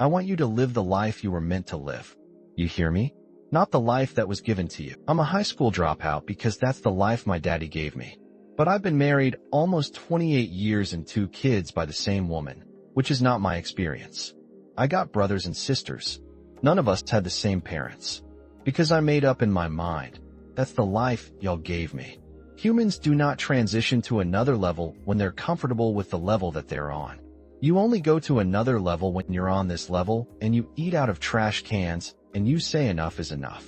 I want you to live the life you were meant to live. You hear me? Not the life that was given to you. I'm a high school dropout because that's the life my daddy gave me. But I've been married almost 28 years and 2 kids by the same woman, which is not my experience. I got brothers and sisters. None of us had the same parents. Because I made up in my mind, that's the life y'all gave me. Humans do not transition to another level when they're comfortable with the level that they're on. You only go to another level when you're on this level and you eat out of trash cans and you say enough is enough.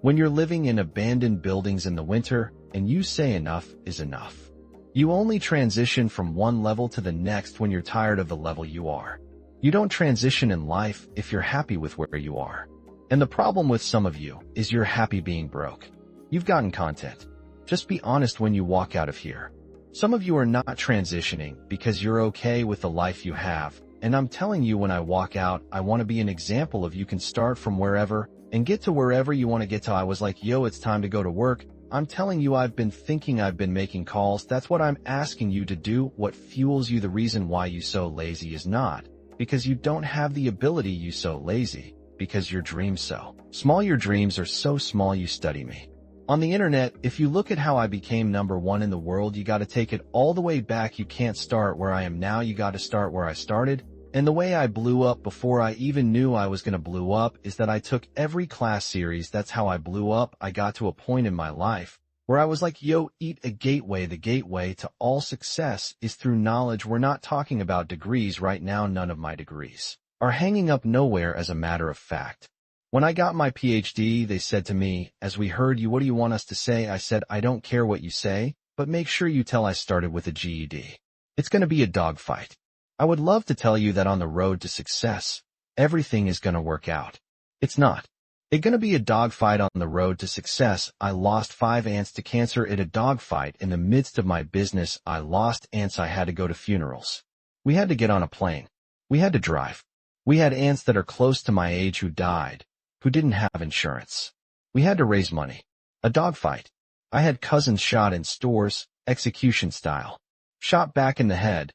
When you're living in abandoned buildings in the winter and you say enough is enough. You only transition from one level to the next when you're tired of the level you are. You don't transition in life if you're happy with where you are. And the problem with some of you is you're happy being broke. You've gotten content. Just be honest when you walk out of here. Some of you are not transitioning because you're okay with the life you have. And I'm telling you, when I walk out, I want to be an example of you can start from wherever and get to wherever you want to get to. I was like, yo, it's time to go to work. I'm telling you, I've been thinking, I've been making calls. That's what I'm asking you to do. What fuels you? The reason why you so lazy is not because you don't have the ability. You so lazy because your dreams so small. Your dreams are so small. You study me. On the internet, if you look at how I became #1 in the world, you got to take it all the way back. You can't start where I am now. You got to start where I started. And the way I blew up before I even knew I was going to blow up is that I took every class series. That's how I blew up. I got to a point in my life where I was like, yo, eat a gateway. The gateway to all success is through knowledge. We're not talking about degrees right now. None of my degrees are hanging up nowhere. As a matter of fact, when I got my PhD, they said to me, as we heard you, what do you want us to say? I said, I don't care what you say, but make sure you tell I started with a GED. It's going to be a dogfight. I would love to tell you that on the road to success, everything is going to work out. It's not. It's going to be a dogfight on the road to success. I lost 5 aunts to cancer at a dogfight. In the midst of my business, I lost aunts. I had to go to funerals. We had to get on a plane. We had to drive. We had aunts that are close to my age who died, who didn't have insurance. We had to raise money. A dogfight. I had cousins shot in stores, execution style. Shot back in the head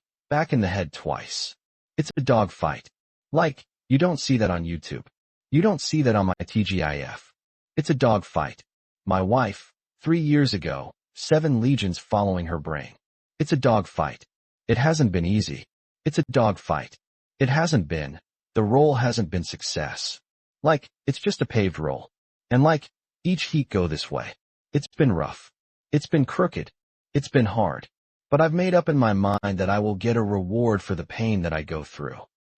twice. It's a dogfight. Like, you don't see that on YouTube. You don't see that on my TGIF. It's a dogfight. My wife, 3 years ago, 7 legions following her brain. It's a dogfight. It hasn't been easy. It's a dogfight. It hasn't been. The roll hasn't been success. Like, it's just a paved roll. And like, each heat go this way. It's been rough. It's been crooked. It's been hard. But I've made up in my mind that I will get a reward for the pain that I go through.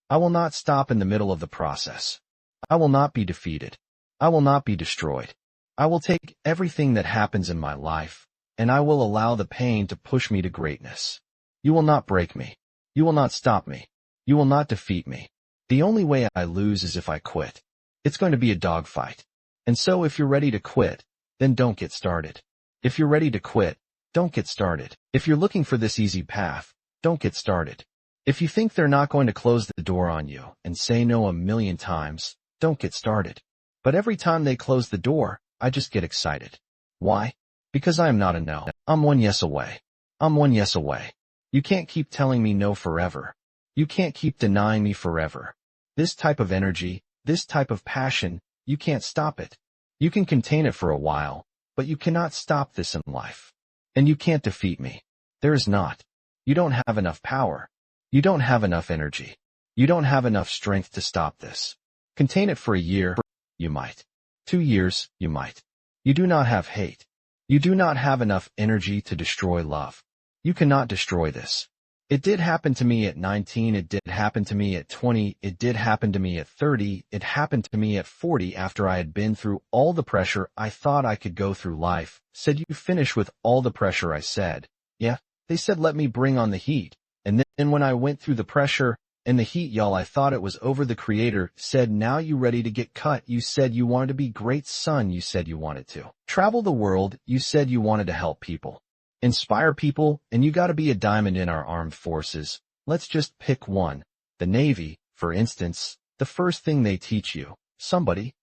I will not stop in the middle of the process. I will not be defeated. I will not be destroyed. I will take everything that happens in my life, and I will allow the pain to push me to greatness. You will not break me. You will not stop me. You will not defeat me. The only way I lose is if I quit. It's going to be a dogfight. And so if you're ready to quit, then don't get started. If you're ready to quit, don't get started. If you're looking for this easy path, don't get started. If you think they're not going to close the door on you and say no a million times, don't get started. But every time they close the door, I just get excited. Why? Because I am not a no. I'm one yes away. I'm one yes away. You can't keep telling me no forever. You can't keep denying me forever. This type of energy, this type of passion, you can't stop it. You can contain it for a while, but you cannot stop this in life. And you can't defeat me. There is not. You don't have enough power. You don't have enough energy. You don't have enough strength to stop this. Contain it for a year, you might. 2 years, you might. You do not have hate. You do not have enough energy to destroy love. You cannot destroy this. It did happen to me at 19, it did happen to me at 20, it did happen to me at 30, it happened to me at 40 after I had been through all the pressure. I thought I could go through life. Said you finish with all the pressure. I said, yeah. They said let me bring on the heat. And then when I went through the pressure and the heat, y'all, I thought it was over. The creator said, now you ready to get cut. You said you wanted to be great, son. You said you wanted to travel the world. You said you wanted to help people. Inspire people, and you gotta be a diamond in our armed forces. Let's just pick one. The Navy, for instance, the first thing they teach you, somebody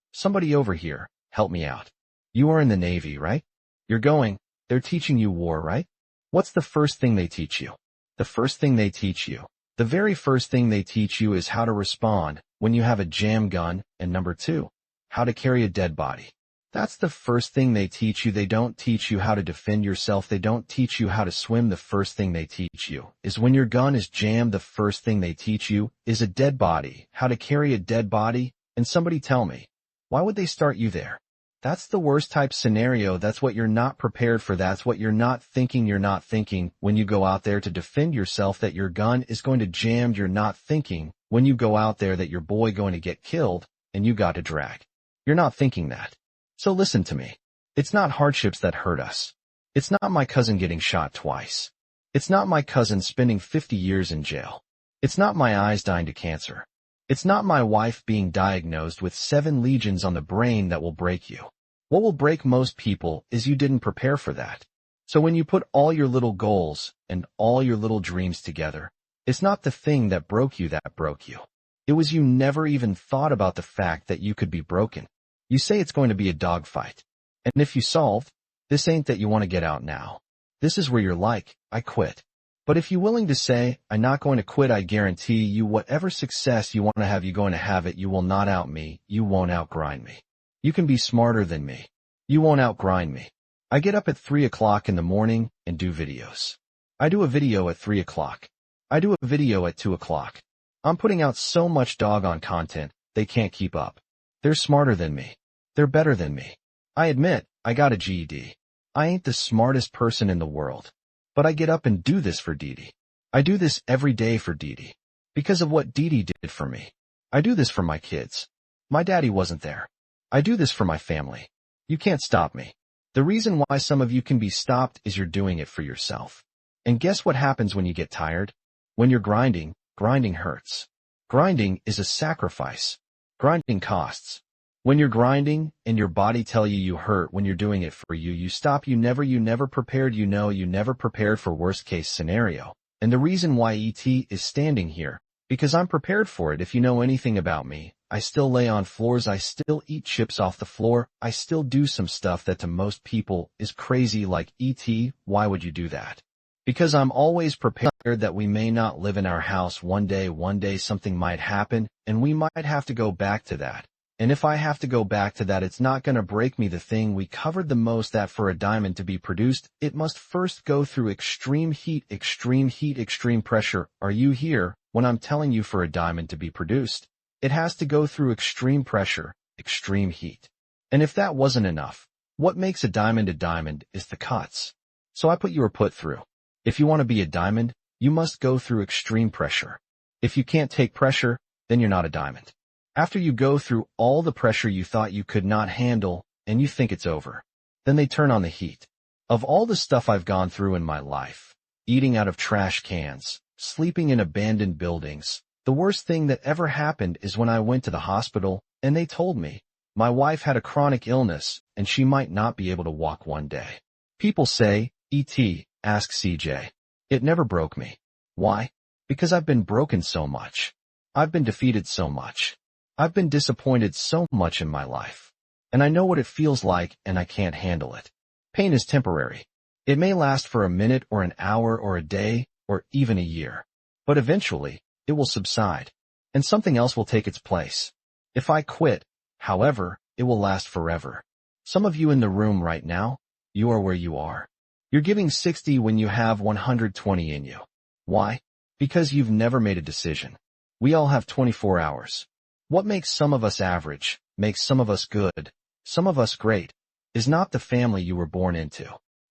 over here, help me out. You are in the Navy, right? They're teaching you war, right? What's the first thing they teach you? The first thing they teach you The very first thing they teach you is how to respond when you have a jam gun, and number two, how to carry a dead body. That's the first thing they teach you. They don't teach you how to defend yourself. They don't teach you how to swim. The first thing they teach you is when your gun is jammed, the first thing they teach you is a dead body, how to carry a dead body. And somebody tell me, why would they start you there? That's the worst type scenario. That's what you're not prepared for. That's what you're not thinking. You're not thinking when you go out there to defend yourself that your gun is going to jam. You're not thinking when you go out there that your boy going to get killed and you got to drag. You're not thinking that. So listen to me. It's not hardships that hurt us. It's not my cousin getting shot twice. It's not my cousin spending 50 years in jail. It's not my eyes dying to cancer. It's not my wife being diagnosed with 7 lesions on the brain that will break you. What will break most people is you didn't prepare for that. So when you put all your little goals and all your little dreams together, it's not the thing that broke you that broke you. It was you never even thought about the fact that you could be broken. You say it's going to be a dogfight. And if you solved, this ain't that you want to get out now. This is where you're like, I quit. But if you're willing to say, I'm not going to quit, I guarantee you whatever success you want to have, you're going to have it. You will not out me. You won't outgrind me. You can be smarter than me. You won't outgrind me. I get up at 3 o'clock in the morning and do videos. I do a video at 3 o'clock. I do a video at 2 o'clock. I'm putting out so much doggone content, they can't keep up. They're smarter than me. They're better than me. I admit, I got a GED. I ain't the smartest person in the world. But I get up and do this for Dee Dee. I do this every day for Dee Dee. Because of what Dee Dee did for me. I do this for my kids. My daddy wasn't there. I do this for my family. You can't stop me. The reason why some of you can be stopped is you're doing it for yourself. And guess what happens when you get tired? When you're grinding, grinding hurts. Grinding is a sacrifice. Grinding costs. When you're grinding and your body tell you you hurt when you're doing it for you, you stop. You never prepared. You never prepared for worst case scenario. And the reason why ET is standing here, because I'm prepared for it. If you know anything about me, I still lay on floors. I still eat chips off the floor. I still do some stuff that to most people is crazy, like ET. Why would you do that? Because I'm always prepared that we may not live in our house one day something might happen and we might have to go back to that. And if I have to go back to that, it's not going to break me. The thing we covered the most, that for a diamond to be produced, it must first go through extreme heat, extreme pressure. Are you here when I'm telling you for a diamond to be produced? It has to go through extreme pressure, extreme heat. And if that wasn't enough, what makes a diamond is the cuts. So I put you were put through. If you want to be a diamond, you must go through extreme pressure. If you can't take pressure, then you're not a diamond. After you go through all the pressure you thought you could not handle and you think it's over, then they turn on the heat. Of all the stuff I've gone through in my life, eating out of trash cans, sleeping in abandoned buildings, the worst thing that ever happened is when I went to the hospital and they told me my wife had a chronic illness and she might not be able to walk one day. People say, E.T., ask CJ. It never broke me. Why? Because I've been broken so much. I've been defeated so much. I've been disappointed so much in my life. And I know what it feels like and I can't handle it. Pain is temporary. It may last for a minute or an hour or a day or even a year. But eventually, it will subside. And something else will take its place. If I quit, however, it will last forever. Some of you in the room right now, you are where you are. You're giving 60 when you have 120 in you. Why? Because you've never made a decision. We all have 24 hours. What makes some of us average, makes some of us good, some of us great, is not the family you were born into.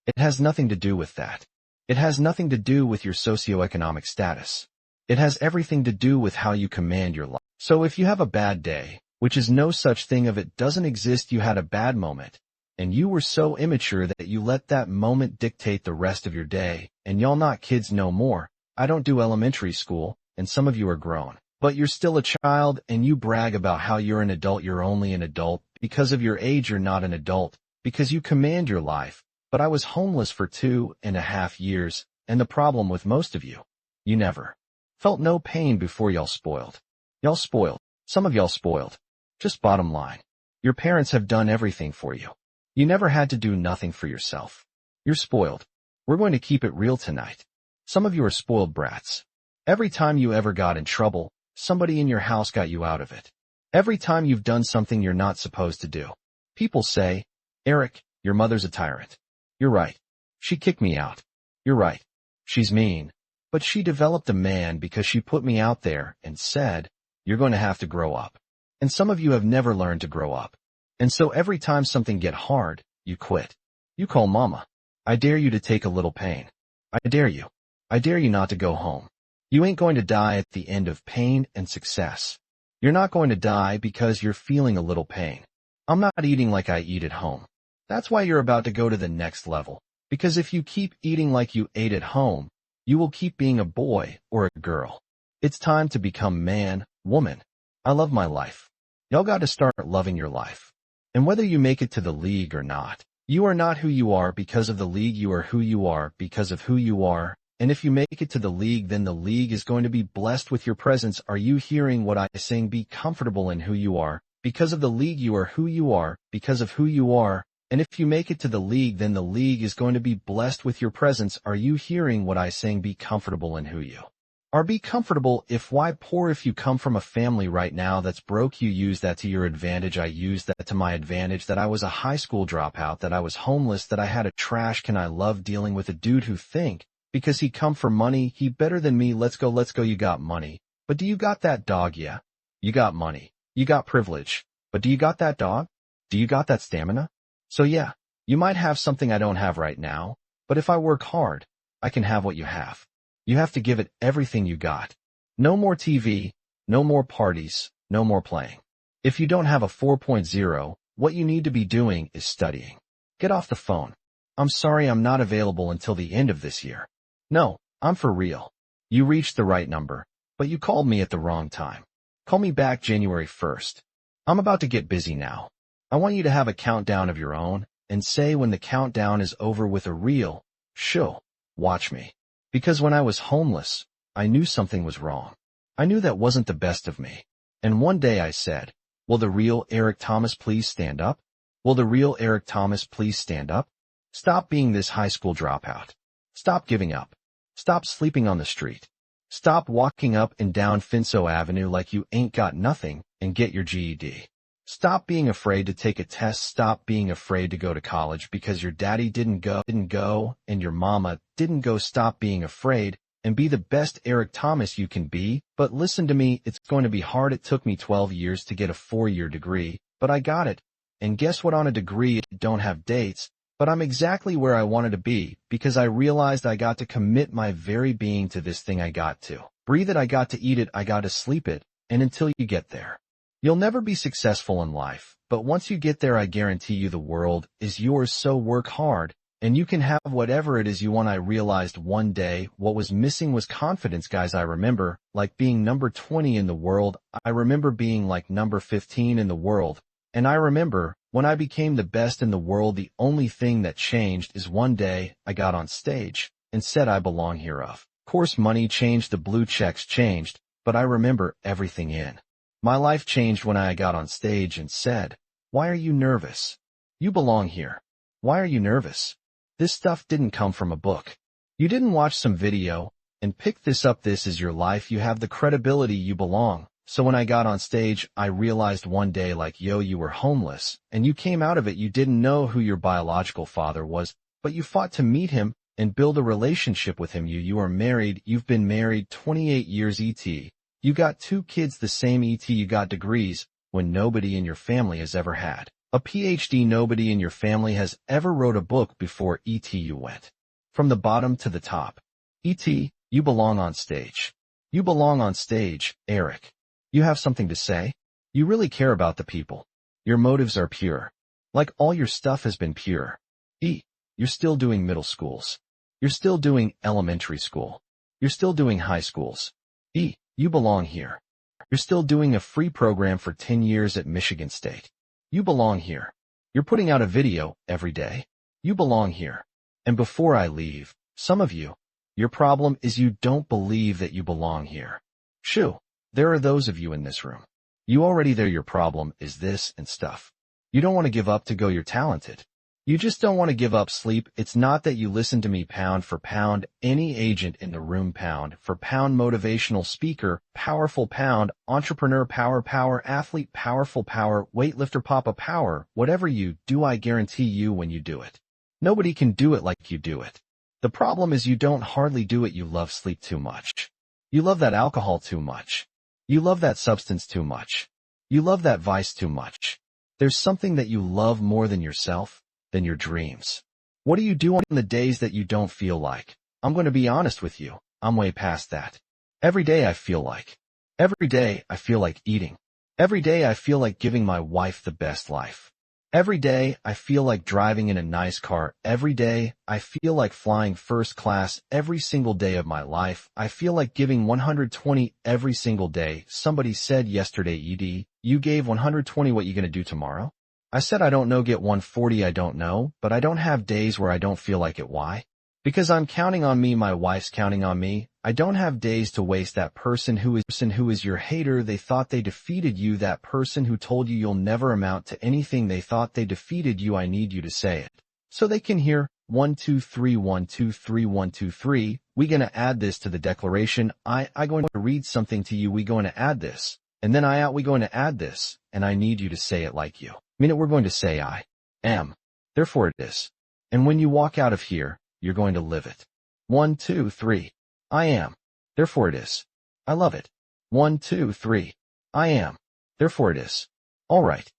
It has nothing to do with that. It has nothing to do with your socioeconomic status. It has everything to do with how you command your life. So if you have a bad day, which is no such thing of it doesn't exist, you had a bad moment, and you were so immature that you let that moment dictate the rest of your day, and y'all not kids no more. I don't do elementary school, and some of you are grown. But you're still a child and you brag about how you're an adult. You're only an adult. Because of your age, you're not an adult. Because you command your life. But I was homeless for 2.5 years, and the problem with most of you, you never felt no pain before y'all spoiled. Y'all spoiled. Some of y'all spoiled. Just bottom line. Your parents have done everything for you. You never had to do nothing for yourself. You're spoiled. We're going to keep it real tonight. Some of you are spoiled brats. Every time you ever got in trouble, somebody in your house got you out of it. Every time you've done something you're not supposed to do. People say, Eric, your mother's a tyrant. You're right. She kicked me out. You're right. She's mean. But she developed a man because she put me out there and said, you're going to have to grow up. And some of you have never learned to grow up. And so every time something get hard, you quit. You call mama. I dare you to take a little pain. I dare you. I dare you not to go home. You ain't going to die at the end of pain and success. You're not going to die because you're feeling a little pain. I'm not eating like I eat at home. That's why you're about to go to the next level. Because if you keep eating like you ate at home, you will keep being a boy or a girl. It's time to become man, woman. I love my life. Y'all got to start loving your life. And whether you make it to the league or not, you are not who you are because of the league. You are who you are because of who you are. And if you make it to the league, then the league is going to be blessed with your presence. Are you hearing what I'm saying? Be comfortable in who you are. Because of the league, you are who you are because of who you are. And if you make it to the league, then the league is going to be blessed with your presence. Are you hearing what I'm saying? Be comfortable in who you are. Be comfortable. If why poor? If you come from a family right now that's broke, you use that to your advantage. I use that to my advantage, that I was a high school dropout, that I was homeless, that I had a trash can. I love dealing with a dude who think because he come for money, he better than me. Let's go. You got money. But do you got that dog? Yeah. You got money. You got privilege. But do you got that dog? Do you got that stamina? So yeah, you might have something I don't have right now, but if I work hard, I can have what you have. You have to give it everything you got. No more TV, no more parties, no more playing. If you don't have a 4.0, what you need to be doing is studying. Get off the phone. I'm sorry, I'm not available until the end of this year. No, I'm for real. You reached the right number, but you called me at the wrong time. Call me back January 1st. I'm about to get busy now. I want you to have a countdown of your own and say when the countdown is over with a real, show, watch me. Because when I was homeless, I knew something was wrong. I knew that wasn't the best of me. And one day I said, will the real Eric Thomas please stand up? Will the real Eric Thomas please stand up? Stop being this high school dropout. Stop giving up. Stop sleeping on the street. Stop walking up and down Finso Avenue like you ain't got nothing and get your GED. Stop being afraid to take a test. Stop being afraid to go to college because your daddy didn't go, and your mama didn't go. Stop being afraid and be the best Eric Thomas you can be. But listen to me, it's going to be hard. It took me 12 years to get a 4-year degree, but I got it. And guess what? On a degree, it don't have dates, but I'm exactly where I wanted to be because I realized I got to commit my very being to this thing. I got to breathe it. I got to eat it. I got to sleep it. And until you get there, you'll never be successful in life, but once you get there, I guarantee you the world is yours. So work hard, and you can have whatever it is you want. I realized one day what was missing was confidence, guys. I remember like being number 20 in the world. I remember being like number 15 in the world. And I remember when I became the best in the world, the only thing that changed is one day I got on stage and said I belong here. Of course, money changed, the blue checks changed, but I remember everything in my life changed when I got on stage and said, why are you nervous? You belong here. Why are you nervous? This stuff didn't come from a book. You didn't watch some video and pick this up. This is your life. You have the credibility. You belong. So when I got on stage, I realized one day like, yo, you were homeless and you came out of it. You didn't know who your biological father was, but you fought to meet him and build a relationship with him. You are married. You've been married 28 years. You got 2 kids, the same. You got degrees when nobody in your family has ever had a PhD. Nobody in your family has ever wrote a book before. You went from the bottom to the top. You belong on stage. You belong on stage, Eric. You have something to say. You really care about the people. Your motives are pure. Like all your stuff has been pure. You're still doing middle schools. You're still doing elementary school. You're still doing high schools. You belong here. You're still doing a free program for 10 years at Michigan State. You belong here. You're putting out a video every day. You belong here. And before I leave, some of you, your problem is you don't believe that you belong here. Shoo, there are those of you in this room. You already there. Your problem is this and stuff. You don't want to give up to go. You're talented. You just don't want to give up sleep. It's not that you listen to me pound for pound, any agent in the room pound for pound, motivational speaker, powerful pound, entrepreneur power, athlete powerful power, weightlifter papa power, whatever you do, I guarantee you when you do it. Nobody can do it like you do it. The problem is you don't hardly do it. You love sleep too much. You love that alcohol too much. You love that substance too much. You love that vice too much. There's something that you love more than yourself, than your dreams. What do you do on the days that you don't feel like? I'm going to be honest with you. I'm way past that. Every day I feel like. Every day I feel like eating. Every day I feel like giving my wife the best life. Every day I feel like driving in a nice car. Every day I feel like flying first class. Every single day of my life I feel like giving 120 every single day. Somebody said yesterday, Ed, you gave 120. What you gonna do tomorrow? I said I don't know, get 140. I don't know, but I don't have days where I don't feel like it. Why? Because I'm counting on me, my wife's counting on me. I don't have days to waste. That person who is your hater, they thought they defeated you. That person who told you you'll never amount to anything, they thought they defeated you. I need you to say it so they can hear 1, 2, 3, 1, 2, 3, 1, 2, 3. We gonna add this to the declaration. I going to read something to you. We going to add this, and then we going to add this, and I need you to say it like you mean it. We're going to say I am, therefore it is. And when you walk out of here, you're going to live it. 1, 2, 3. I am, therefore it is. I love it. 1, 2, 3. I am, therefore it is. All right.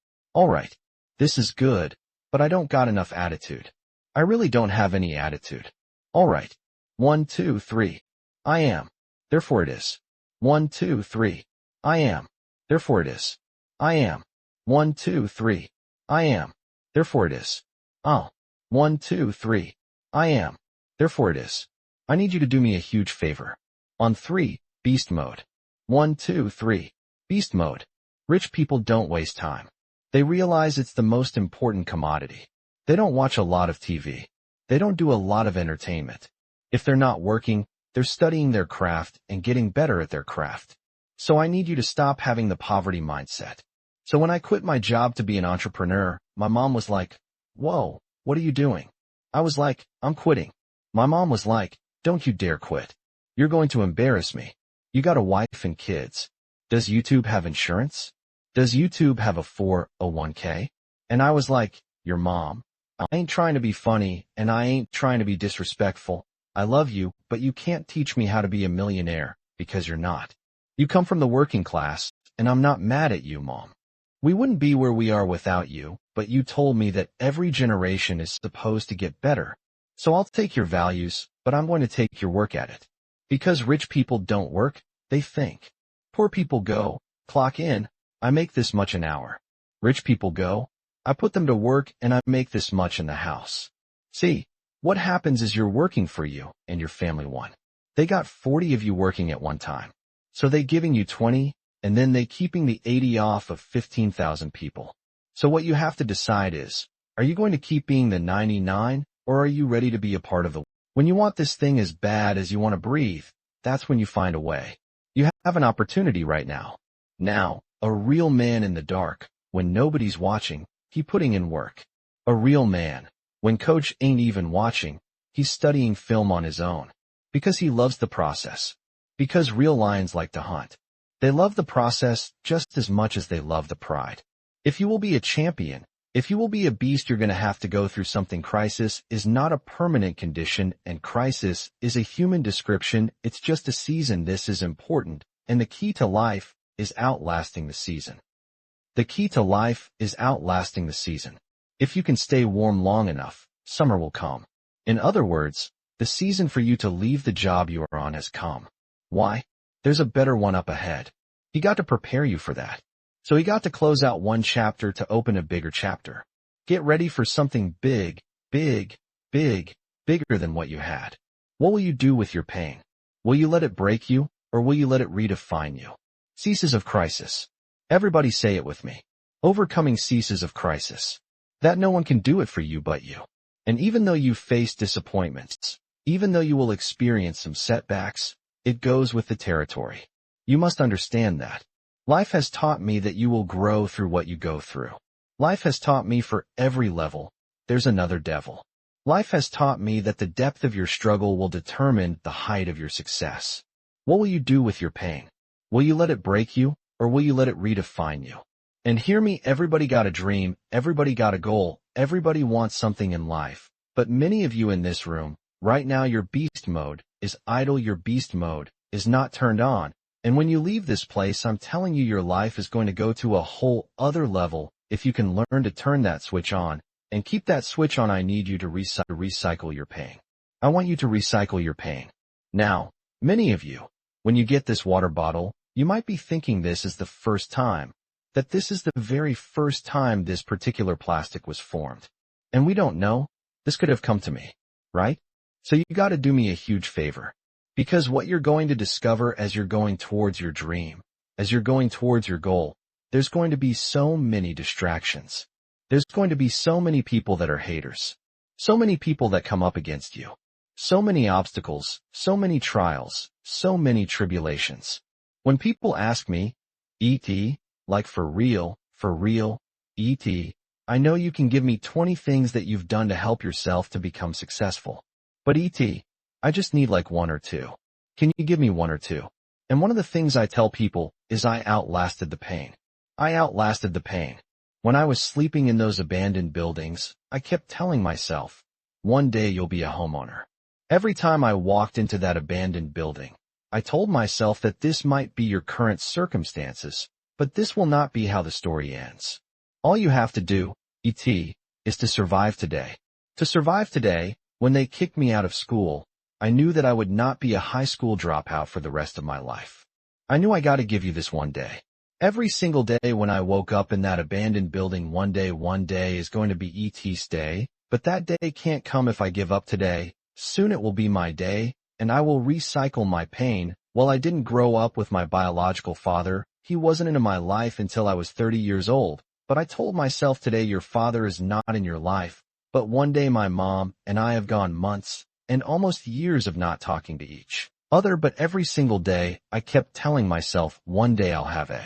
This is good, but I don't got enough attitude. I really don't have any attitude. All right. 1, 2, 3. I am, therefore it is. 1, 2, 3. I am, therefore it is. I am. 1, 2, 3. I am, therefore it is. Oh. 1, 2, 3. I am, therefore it is. I need you to do me a huge favor. On 3, beast mode. 1, 2, 3. Beast mode. Rich people don't waste time. They realize it's the most important commodity. They don't watch a lot of TV. They don't do a lot of entertainment. If they're not working, they're studying their craft and getting better at their craft. So I need you to stop having the poverty mindset. So when I quit my job to be an entrepreneur, my mom was like, "Whoa, what are you doing?" I was like, "I'm quitting." My mom was like, "Don't you dare quit. You're going to embarrass me. You got a wife and kids. Does YouTube have insurance? Does YouTube have a 401k? And I was like, "Your mom, I ain't trying to be funny and I ain't trying to be disrespectful. I love you, but you can't teach me how to be a millionaire because you're not. You come from the working class and I'm not mad at you, Mom. We wouldn't be where we are without you, but you told me that every generation is supposed to get better. So I'll take your values, but I'm going to take your work at it. Because rich people don't work, they think. Poor people go, clock in, I make this much an hour. Rich people go, I put them to work and I make this much in the house. See, what happens is you're working for you and your family won. They got 40 of you working at one time. So they giving you 20, and then they keeping the 80 off of 15,000 people. So what you have to decide is, are you going to keep being the 99, or are you ready to be a part of the... When you want this thing as bad as you want to breathe, that's when you find a way. You have an opportunity right now. Now, a real man in the dark, when nobody's watching, he putting in work. A real man, when coach ain't even watching, he's studying film on his own. Because he loves the process. Because real lions like to hunt. They love the process just as much as they love the pride. If you will be a champion, if you will be a beast, you're going to have to go through something. Crisis is not a permanent condition, and crisis is a human description. It's just a season. This is important, and the key to life is outlasting the season. The key to life is outlasting the season. If you can stay warm long enough, summer will come. In other words, the season for you to leave the job you are on has come. Why? There's a better one up ahead. He got to prepare you for that. So he got to close out one chapter to open a bigger chapter. Get ready for something big, bigger than what you had. What will you do with your pain? Will you let it break you, or will you let it redefine you? Ceases of crisis. Everybody say it with me. Overcoming ceases of crisis. That no one can do it for you but you. And even though you face disappointments, even though you will experience some setbacks, it goes with the territory. You must understand that. Life has taught me that you will grow through what you go through. Life has taught me for every level, there's another devil. Life has taught me that the depth of your struggle will determine the height of your success. What will you do with your pain? Will you let it break you, or will you let it redefine you? And hear me, everybody got a dream, everybody got a goal, everybody wants something in life. But many of you in this room, right now your beast mode is idle, your beast mode is not turned on. And when you leave this place, I'm telling you, your life is going to go to a whole other level if you can learn to turn that switch on. And keep that switch on. I need you to recycle your pain. I want you to recycle your pain. Now, many of you, when you get this water bottle, you might be thinking this is the first time, that this is the very first time this particular plastic was formed. And we don't know. This could have come to me, right? So you got to do me a huge favor. Because what you're going to discover as you're going towards your dream, as you're going towards your goal, there's going to be so many distractions. There's going to be so many people that are haters. So many people that come up against you. So many obstacles, so many trials, so many tribulations. When people ask me, E.T., like for real, E.T., I know you can give me 20 things that you've done to help yourself to become successful. But E.T., I just need like one or two. Can you give me one or two? And one of the things I tell people is I outlasted the pain. I outlasted the pain. When I was sleeping in those abandoned buildings, I kept telling myself, one day you'll be a homeowner. Every time I walked into that abandoned building, I told myself that this might be your current circumstances, but this will not be how the story ends. All you have to do, E.T., is to survive today. To survive today, when they kicked me out of school, I knew that I would not be a high school dropout for the rest of my life. I knew I got to give you this one day. Every single day when I woke up in that abandoned building, one day is going to be E.T.'s day, but that day can't come if I give up today. Soon it will be my day, and I will recycle my pain. While I didn't grow up with my biological father, he wasn't into my life until I was 30 years old, but I told myself today your father is not in your life, but one day my mom and I have gone months and almost years of not talking to each other, but every single day I kept telling myself one day I'll have a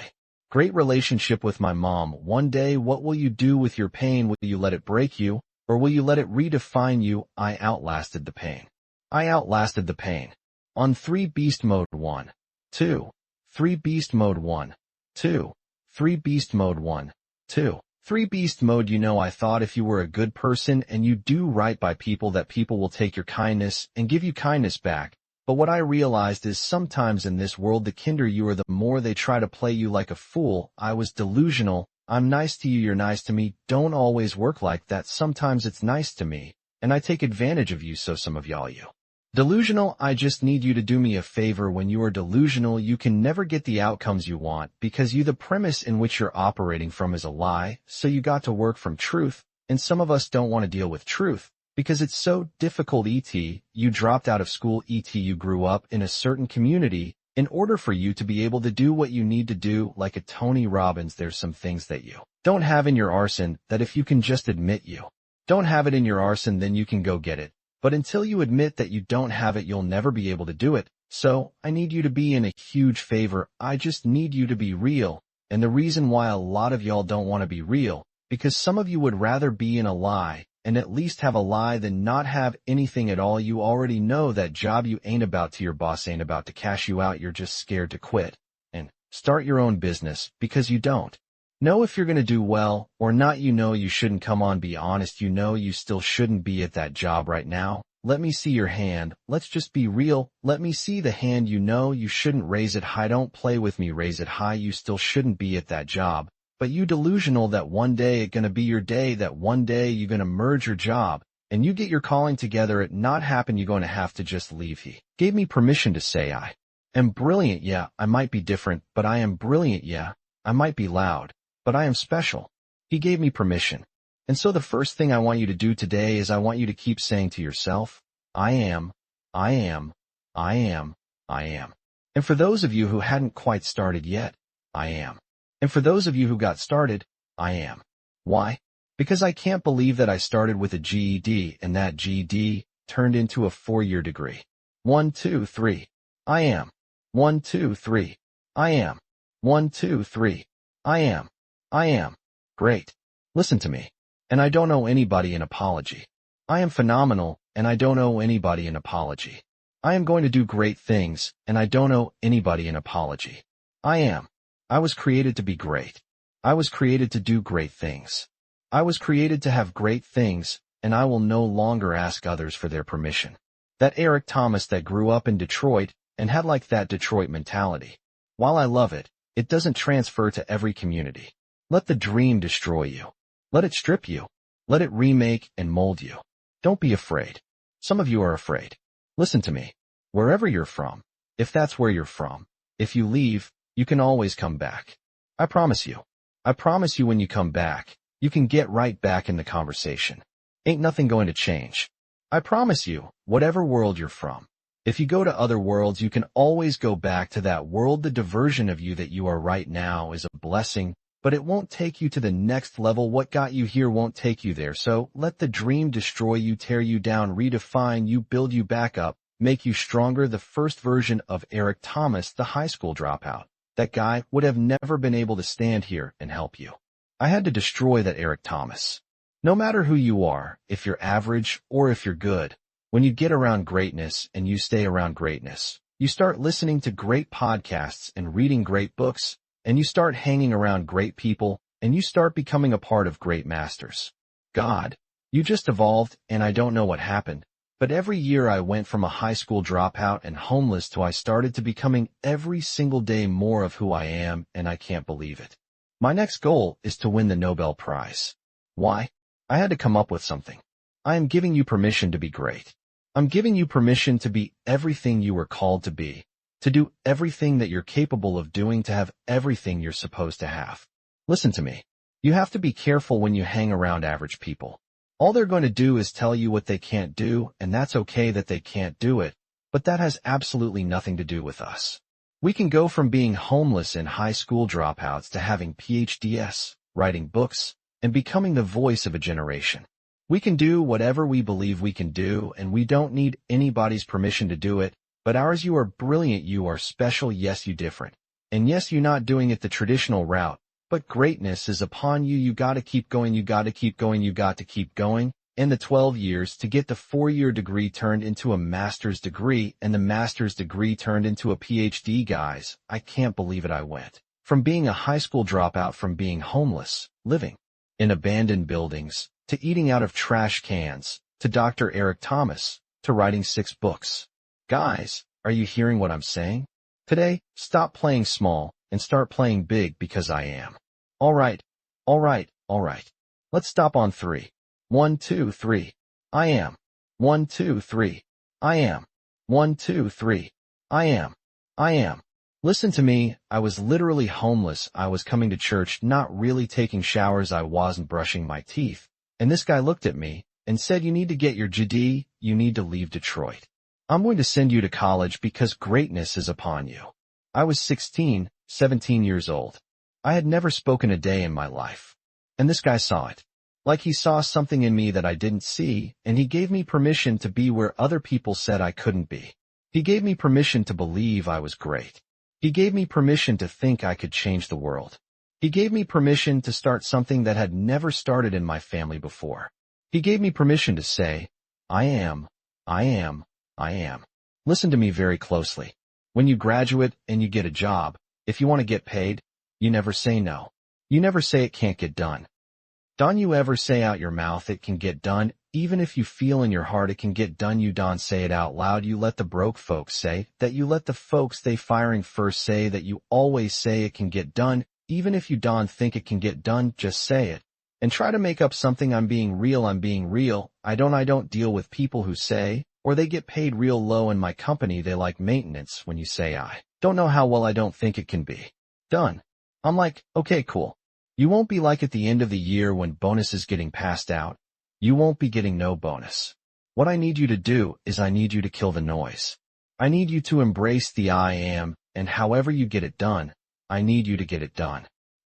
great relationship with my mom. One day, what will you do with your pain? Will you let it break you, or will you let it redefine you? I outlasted the pain. I outlasted the pain. On 3 Beast Mode 1, 2, 3 Beast Mode 1, 2, 3 Beast Mode 1, 2, 3 Beast Mode. You know, I thought if you were a good person and you do right by people, that people will take your kindness and give you kindness back. But what I realized is sometimes in this world, the kinder you are, the more they try to play you like a fool. I was delusional. I'm nice to you, you're nice to me. Don't always work like that. Sometimes it's nice to me, and I take advantage of you. So some of y'all, you delusional, I just need you to do me a favor. When you are delusional, you can never get the outcomes you want because the premise in which you're operating from is a lie. So you got to work from truth, and some of us don't want to deal with truth because it's so difficult. E.T., you dropped out of school. E.T., you grew up in a certain community. In order for you to be able to do what you need to do, like a Tony Robbins, there's some things that you don't have in your arsenal that if you can just admit you don't have it in your arsenal, then you can go get it. But until you admit that you don't have it, you'll never be able to do it. So I need you to be in a huge favor. I just need you to be real. And the reason why a lot of y'all don't want to be real, because some of you would rather be in a lie and at least have a lie than not have anything at all. You already know that job you ain't about to, your boss ain't about to cash you out. You're just scared to quit and start your own business because you don't know if you're going to do well or not. You know you shouldn't. Come on, be honest. You know you still shouldn't be at that job right now. Let me see your hand. Let's just be real. Let me see the hand. You know you shouldn't. Raise it high. Don't play with me. Raise it high. You still shouldn't be at that job. But you delusional that one day it's gonna be your day, that one day you're gonna merge your job and you get your calling together. It not happen. You're going to have to just leave. He gave me permission to say I am brilliant. Yeah, I might be different, but I am brilliant. Yeah, I might be loud, but I am special. He gave me permission. And so the first thing I want you to do today is I want you to keep saying to yourself, I am, I am, I am, I am. And for those of you who hadn't quite started yet, I am. And for those of you who got started, I am. Why? Because I can't believe that I started with a GED and that GED turned into a 4-year degree. 1, 2, 3. I am. 1, 2, 3. I am. 1, 2, 3. I am. I am. Great. Listen to me. and I don't owe anybody an apology. I am phenomenal, and I don't owe anybody an apology. I am going to do great things, and I don't owe anybody an apology. I am. I was created to be great. I was created to do great things. I was created to have great things, and I will no longer ask others for their permission. That Eric Thomas that grew up in Detroit and had like that Detroit mentality. While I love it, it doesn't transfer to every community. Let the dream destroy you. Let it strip you. Let it remake and mold you. Don't be afraid. Some of you are afraid. Listen to me. Wherever you're from, if that's where you're from, if you leave, you can always come back. I promise you. I promise you when you come back, you can get right back in the conversation. Ain't nothing going to change. I promise you, whatever world you're from, if you go to other worlds, you can always go back to that world. The diversion of you that you are right now is a blessing, but it won't take you to the next level. What got you here won't take you there. So let the dream destroy you, tear you down, redefine you, build you back up, make you stronger. The first version of Eric Thomas, the high school dropout, that guy would have never been able to stand here and help you. I had to destroy that Eric Thomas. No matter who you are, if you're average or if you're good, when you get around greatness and you stay around greatness, you start listening to great podcasts and reading great books, and you start hanging around great people, and you start becoming a part of great masters. God, you just evolved, and I don't know what happened, but every year I went from a high school dropout and homeless to I started to becoming every single day more of who I am, and I can't believe it. My next goal is to win the Nobel Prize. Why? I had to come up with something. I am giving you permission to be great. I'm giving you permission to be everything you were called to be, to do everything that you're capable of doing, to have everything you're supposed to have. Listen to me. You have to be careful when you hang around average people. All they're going to do is tell you what they can't do, and that's okay that they can't do it, but that has absolutely nothing to do with us. We can go from being homeless and high school dropouts to having PhDs, writing books, and becoming the voice of a generation. We can do whatever we believe we can do, and we don't need anybody's permission to do it, but ours. You are brilliant, you are special, yes, you different. And yes, you're not doing it the traditional route, but greatness is upon you. You gotta keep going, you gotta keep going, you got to keep going. And the 12 years to get the 4-year degree turned into a master's degree, and the master's degree turned into a PhD, guys. I can't believe it. I went from being a high school dropout, from being homeless, living in abandoned buildings, to eating out of trash cans, to Dr. Eric Thomas, to writing 6 books. Guys, are you hearing what I'm saying? Today, stop playing small and start playing big, because I am. All right. Let's stop on 3. 1, 2, 3. I am. 1, 2, 3. I am. 1, 2, 3. I am. I am. Listen to me, I was literally homeless. I was coming to church, not really taking showers. I wasn't brushing my teeth. And this guy looked at me and said, you need to get your GED, you need to leave Detroit. I'm going to send you to college because greatness is upon you. I was 16, 17 years old. I had never spoken a day in my life. And this guy saw it. Like he saw something in me that I didn't see, and he gave me permission to be where other people said I couldn't be. He gave me permission to believe I was great. He gave me permission to think I could change the world. He gave me permission to start something that had never started in my family before. He gave me permission to say, I am. Listen to me very closely. When you graduate and you get a job, if you want to get paid, you never say no. You never say it can't get done. Don't you ever say out your mouth it can get done, even if you feel in your heart it can get done. You don't say it out loud. You let the broke folks say that. You let the folks they firing first say that. You always say it can get done, even if you don't think it can get done. Just say it. And try to make up something. I'm being real. I don't deal with people who say, or they get paid real low in my company. They like maintenance when you say I don't know how well I don't think it can be done. I'm like, okay, cool. You won't be like at the end of the year when bonus is getting passed out. You won't be getting no bonus. What I need you to do is I need you to kill the noise. I need you to embrace the I am, and however you get it done, I need you to get it done.